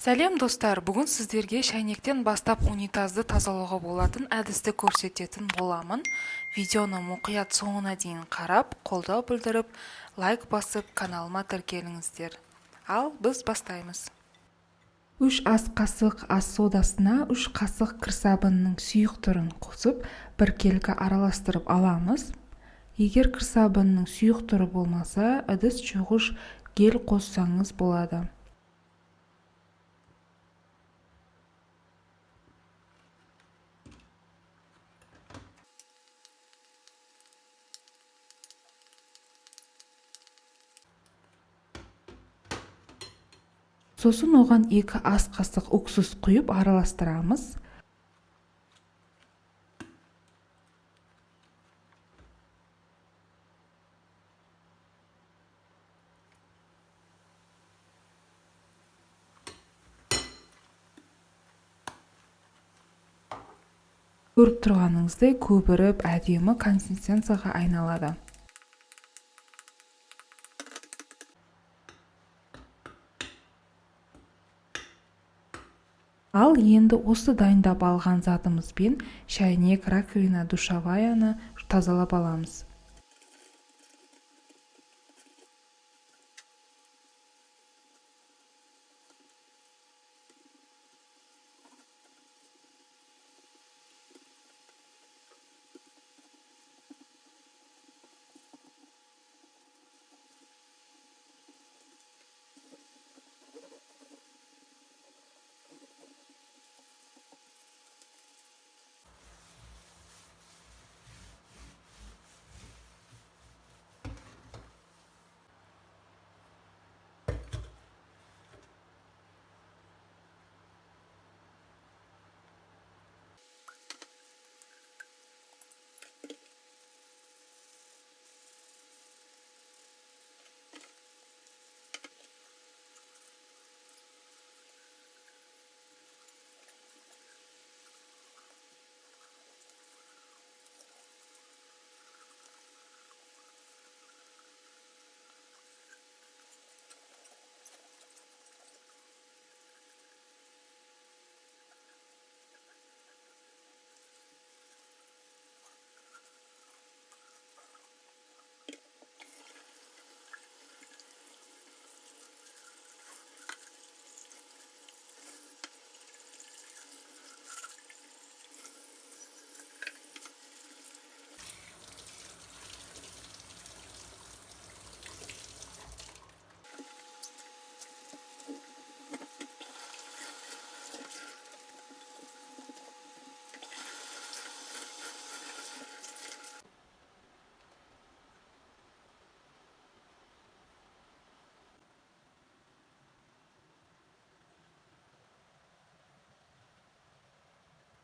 Сәлем достар, бүгін сіздерге шәйнектен бастап унитазды тазалауға болатын әдісті көрсететін боламын. Видеоны мұқият соңына дейін қарап, қолдау білдіріп, лайк басып, каналыма тіркеліңіздер. Ал біз бастаймыз. 3 ас қасық ас содасына 3 қасық кірсабынның сұйық түрін қосып, бір келкі араластырып аламыз. Егер кірсабынның сұйық түрі болмаса, ыдыс жуғыш гель қоссаңыз болады. Сосын оған 2 ас қасық уксус құйып араластырамыз. Көріп тұрғаныңыздай көбіріп әдемі консистенцияға айналады. Ал енді осы дайындап алған затымызбен шәйнек, раковина, душеваяны тазалап аламыз.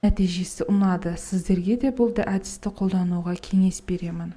Нәтижесі ұнады. Сіздерге де бұл әдісті қолдануға кеңес беремін.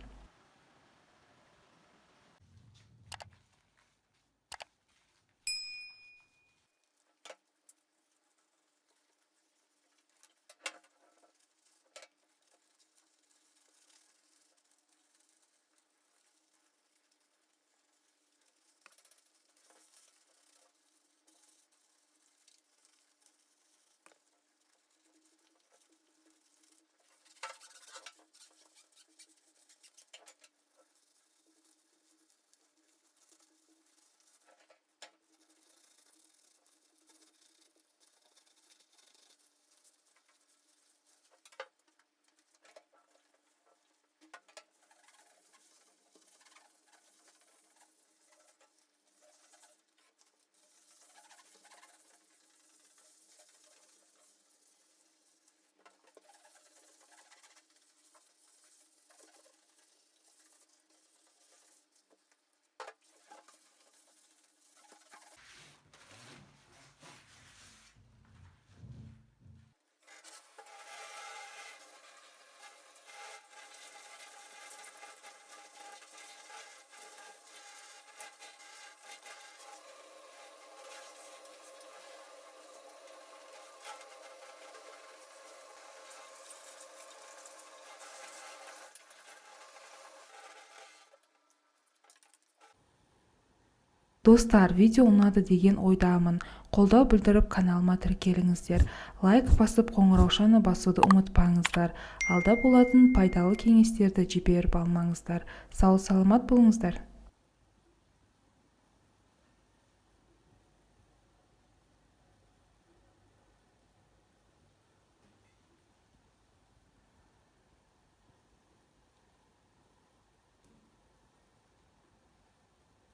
Достар, видео ұнады деген ойдамын. Қолдау білдіріп каналыма тіркеліңіздер. Лайк басып қоңыраушаны басуды ұмытпаңыздар. Алда болатын пайдалы кеңестерді жіберіп алмаңыздар. Сау саламат болыңыздар.